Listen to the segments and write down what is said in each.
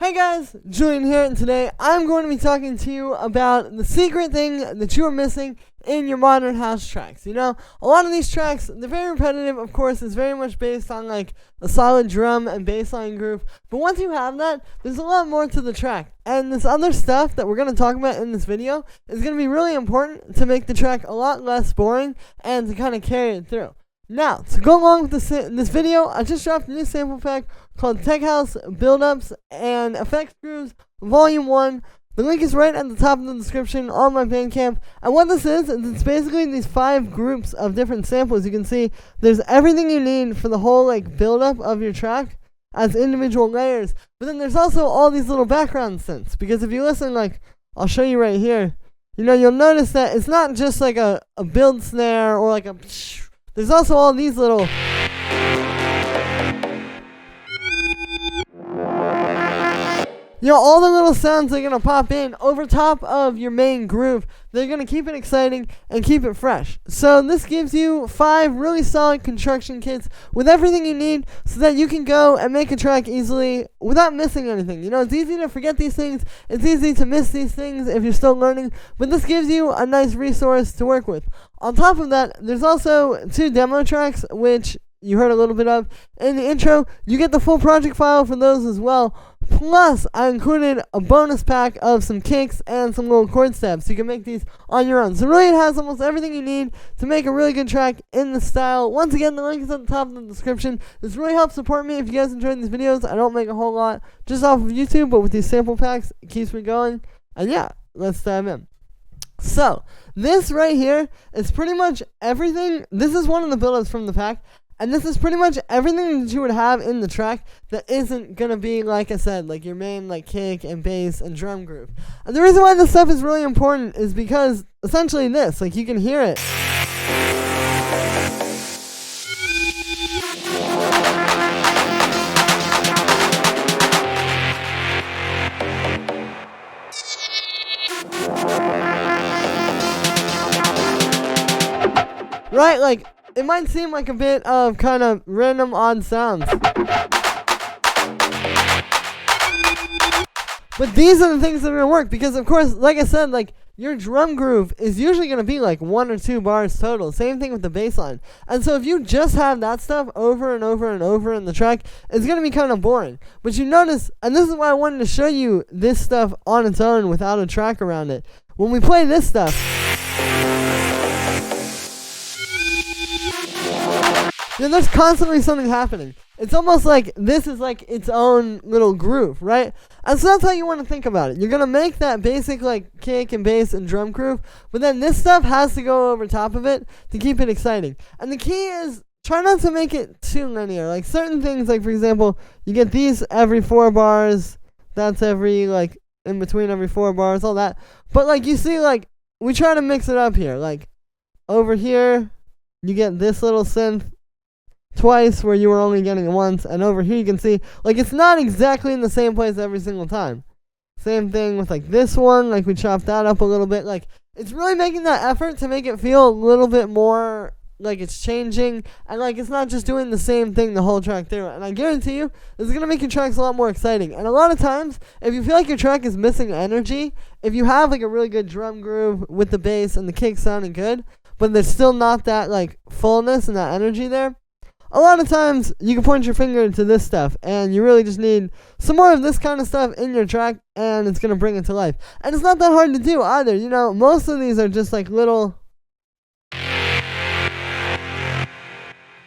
Hey guys, Julian here, and today I'm going to be talking to you about the secret thing that you are missing in your modern house tracks. You know, a lot of these tracks, they're very repetitive, of course. It's very much based on like a solid drum and bass line groove. But once you have that, there's a lot more to the track. And this other stuff that we're going to talk about in this video is going to be really important to make the track a lot less boring and to kind of carry it through. Now, to go along with this video, I just dropped a new sample pack called Tech House Buildups and Effects Grooves Volume 1. The link is right at the top of the description on my Bandcamp. And what this is it's basically these 5 groups of different samples. You can see there's everything you need for the whole like buildup of your track as individual layers. But then there's also all these little background synths. Because if you listen, like, I'll show you right here, you know, you'll notice that it's not just like a build snare or like a... There's also all these little... You know, all the little sounds that are going to pop in over top of your main groove. They're going to keep it exciting and keep it fresh. So this gives you 5 really solid construction kits with everything you need so that you can go and make a track easily without missing anything. You know, it's easy to forget these things. It's easy to miss these things if you're still learning. But this gives you a nice resource to work with. On top of that, there's also 2 demo tracks, which you heard a little bit of in the intro. You get the full project file for those as well. Plus, I included a bonus pack of some kicks and some little chord steps, so you can make these on your own. So really, it has almost everything you need to make a really good track in the style. Once again, the link is at the top of the description. This really helps support me if you guys enjoy these videos. I don't make a whole lot just off of YouTube, but with these sample packs, it keeps me going. And yeah, let's dive in. So, this right here is pretty much everything. This is one of the build-ups from the pack. And this is pretty much everything that you would have in the track that isn't going to be, like I said, like your main like kick and bass and drum groove. And the reason why this stuff is really important is because essentially this, like you can hear it. Right, like, it might seem like a bit of kind of random odd sounds. But these are the things that are going to work because, of course, like I said, like, your drum groove is usually going to be like 1 or 2 bars total. Same thing with the bass line. And so if you just have that stuff over and over and over in the track, it's going to be kind of boring. But you notice, and this is why I wanted to show you this stuff on its own without a track around it. When we play this stuff... You know, there's constantly something happening. It's almost like this is like its own little groove, right? And so that's how you want to think about it. You're going to make that basic like kick and bass and drum groove, but then this stuff has to go over top of it to keep it exciting. And the key is try not to make it too linear. Like certain things, like for example, you get these every 4 bars. That's every like in between every 4 bars, all that. But like you see, like we try to mix it up here. Like over here, you get this little synth twice where you were only getting it once, and over here you can see like it's not exactly in the same place every single time. Same thing with like this one, like we chopped that up a little bit. Like it's really making that effort to make it feel a little bit more like it's changing and like it's not just doing the same thing the whole track through. And I guarantee you this is going to make your tracks a lot more exciting. And a lot of times if you feel like your track is missing energy, if you have like a really good drum groove with the bass and the kick sounding good, but there's still not that like fullness and that energy there, a lot of times, you can point your finger to this stuff, and you really just need some more of this kind of stuff in your track, and it's going to bring it to life. And it's not that hard to do either. You know, most of these are just like little...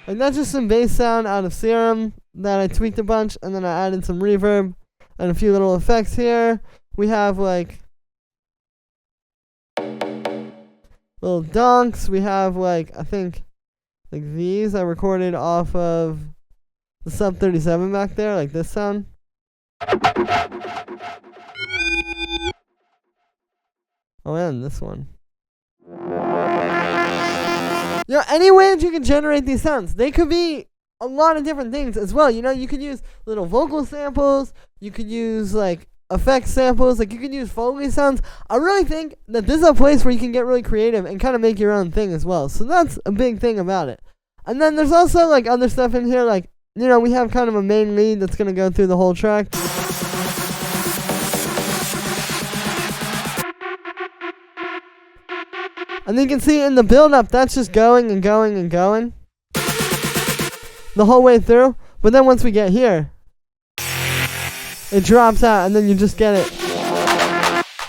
Like that's just some bass sound out of Serum that I tweaked a bunch, and then I added some reverb and a few little effects here. We have like... little donks. We have like, I think... like these I recorded off of the Sub 37 back there, like this sound. Oh, and this one. You know, any way that you can generate these sounds, they could be a lot of different things as well. You know, you could use little vocal samples, you could use like effect samples, like you can use Foley sounds. I really think that this is a place where you can get really creative and kind of make your own thing as well. So that's a big thing about it. And then there's also like other stuff in here, like, you know, we have kind of a main lead that's going to go through the whole track. And then you can see in the build-up, that's just going and going and going the whole way through. But then once we get here, it drops out, and then you just get it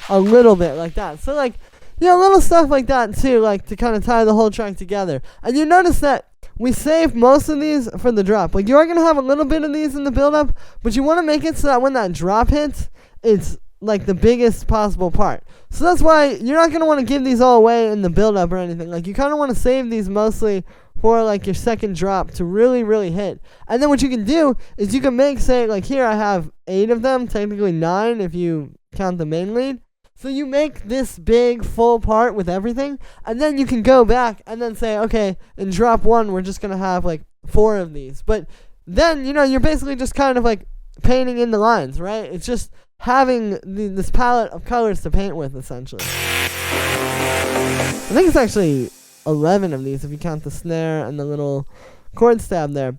a little bit like that. So, like, you know, little stuff like that, too, like, to kind of tie the whole track together. And you notice that we saved most of these for the drop. Like, you are going to have a little bit of these in the build-up, but you want to make it so that when that drop hits, it's like the biggest possible part. So that's why you're not going to want to give these all away in the build-up or anything. Like, you kind of want to save these mostly for like your second drop to really, really hit. And then what you can do is you can make, say, like here I have 8 of them, technically 9 if you count the main lead. So you make this big full part with everything, and then you can go back and then say, okay, in drop 1 we're just going to have like 4 of these. But then, you know, you're basically just kind of like painting in the lines, right? It's just having this palette of colors to paint with, essentially. I think it's actually 11 of these if you count the snare and the little chord stab there.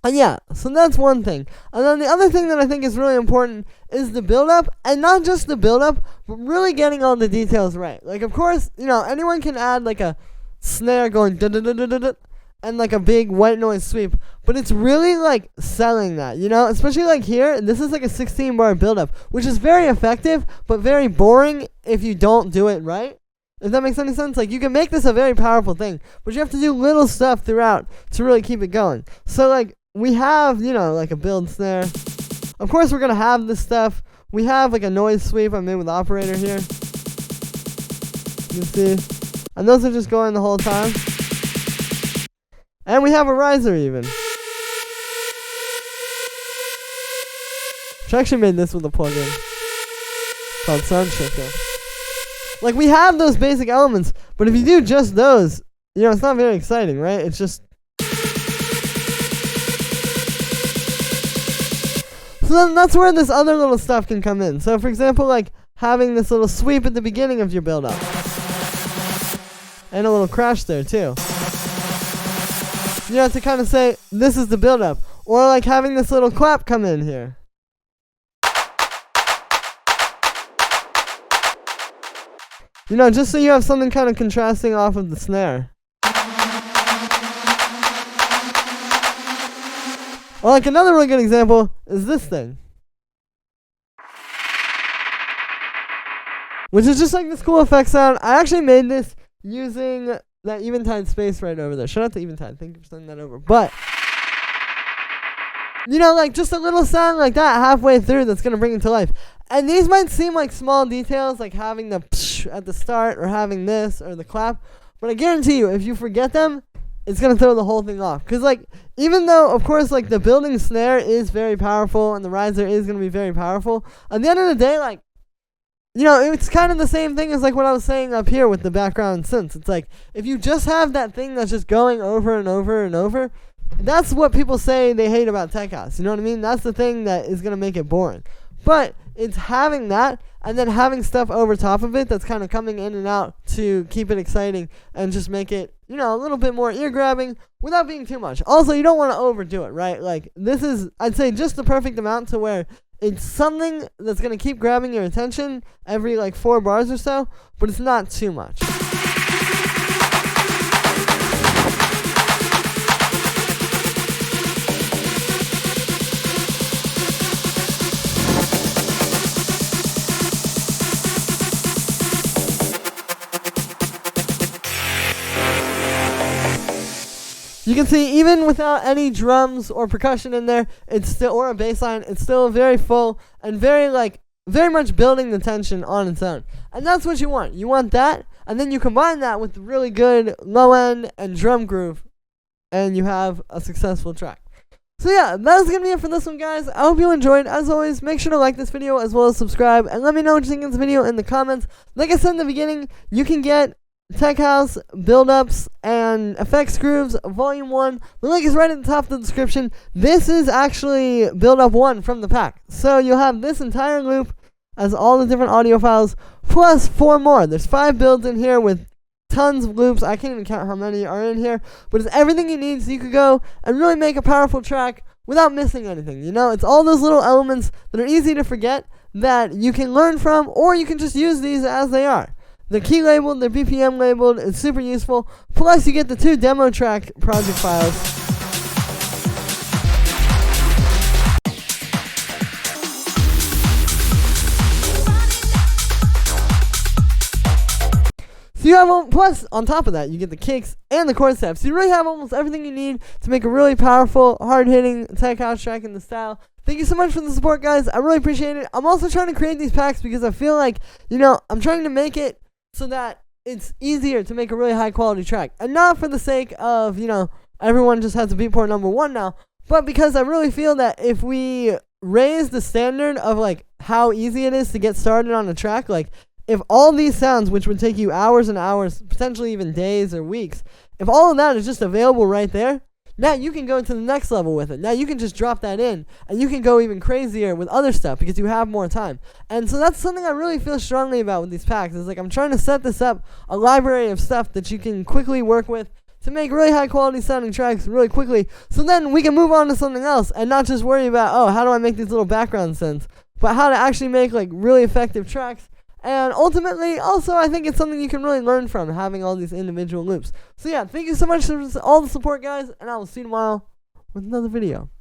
And yeah, so that's one thing. And then the other thing that I think is really important is the build-up, and not just the build-up, but really getting all the details right. Like, of course, you know, anyone can add like a snare going da-da-da-da-da-da, and like a big white noise sweep, but it's really like selling that, you know, especially like here, this is like a 16 bar build-up, which is very effective, but very boring if you don't do it right. If that makes any sense, like you can make this a very powerful thing, but you have to do little stuff throughout to really keep it going. So like, we have, you know, like a build snare. Of course, we're going to have this stuff. We have like a noise sweep I made with operator here. You can see. And those are just going the whole time. And we have a riser even. I actually made this with a plugin called Sound Shifter. Like, we have those basic elements, but if you do just those, you know, it's not very exciting, right? It's just... So then that's where this other little stuff can come in. So for example, like having this little sweep at the beginning of your build-up. And a little crash there too. You have to kind of say, this is the build-up. Or like having this little clap come in here. You know, just so you have something kind of contrasting off of the snare. Or like another really good example is this thing. Which is just like this cool effect sound. I actually made this using that Eventide space right over there. Shout out to Eventide. Thank you for sending that over. But, you know, like just a little sound like that halfway through that's going to bring it to life. And these might seem like small details, like having the psh at the start or having this or the clap. But I guarantee you, if you forget them, it's going to throw the whole thing off. Because, like, even though, of course, like, the building snare is very powerful and the riser is going to be very powerful, at the end of the day, like, you know, it's kind of the same thing as, like, what I was saying up here with the background synths. It's like, if you just have that thing that's just going over and over and over, that's what people say they hate about Tech House. You know what I mean? That's the thing that is going to make it boring. But it's having that and then having stuff over top of it that's kind of coming in and out to keep it exciting and just make it, you know, a little bit more ear-grabbing without being too much. Also, you don't want to overdo it, right? Like, this is, I'd say, just the perfect amount to where it's something that's going to keep grabbing your attention every, like, 4 bars or so, but it's not too much. You can see even without any drums or percussion in there, it's still, or a bass line, it's still very full and very much building the tension on its own. And that's what you want. You want that, and then you combine that with really good low end and drum groove, and you have a successful track. So yeah, that's going to be it for this one, guys. I hope you enjoyed. As always, make sure to like this video as well as subscribe, and let me know what you think of this video in the comments. Like I said in the beginning, you can get Tech House, Build-Ups, and Effects Grooves, Volume 1. The link is right at the top of the description. This is actually Build-Up 1 from the pack. So you'll have this entire loop as all the different audio files, plus 4 more. There's 5 builds in here with tons of loops. I can't even count how many are in here. But it's everything you need so you could go and really make a powerful track without missing anything. You know, it's all those little elements that are easy to forget that you can learn from, or you can just use these as they are. They're key labeled, they're BPM labeled, it's super useful. Plus, you get the 2 demo track project files. So you have, plus on top of that, you get the kicks and the chord steps. So you really have almost everything you need to make a really powerful, hard-hitting tech house track in the style. Thank you so much for the support, guys. I really appreciate it. I'm also trying to create these packs because I feel like, I'm trying to make it so that it's easier to make a really high-quality track. And not for the sake of, everyone just has a Beatport #1 now, but because I really feel that if we raise the standard of, how easy it is to get started on a track, if all these sounds, which would take you hours and hours, potentially even days or weeks, if all of that is just available right there, now you can go to the next level with it. Now you can just drop that in, and you can go even crazier with other stuff because you have more time. And so that's something I really feel strongly about with these packs. Is I'm trying to set this up, a library of stuff that you can quickly work with to make really high quality sounding tracks really quickly. So then we can move on to something else and not just worry about, how do I make these little background synths, but how to actually make really effective tracks. And ultimately, also, I think it's something you can really learn from, having all these individual loops. So yeah, thank you so much for all the support, guys, and I will see you tomorrow with another video.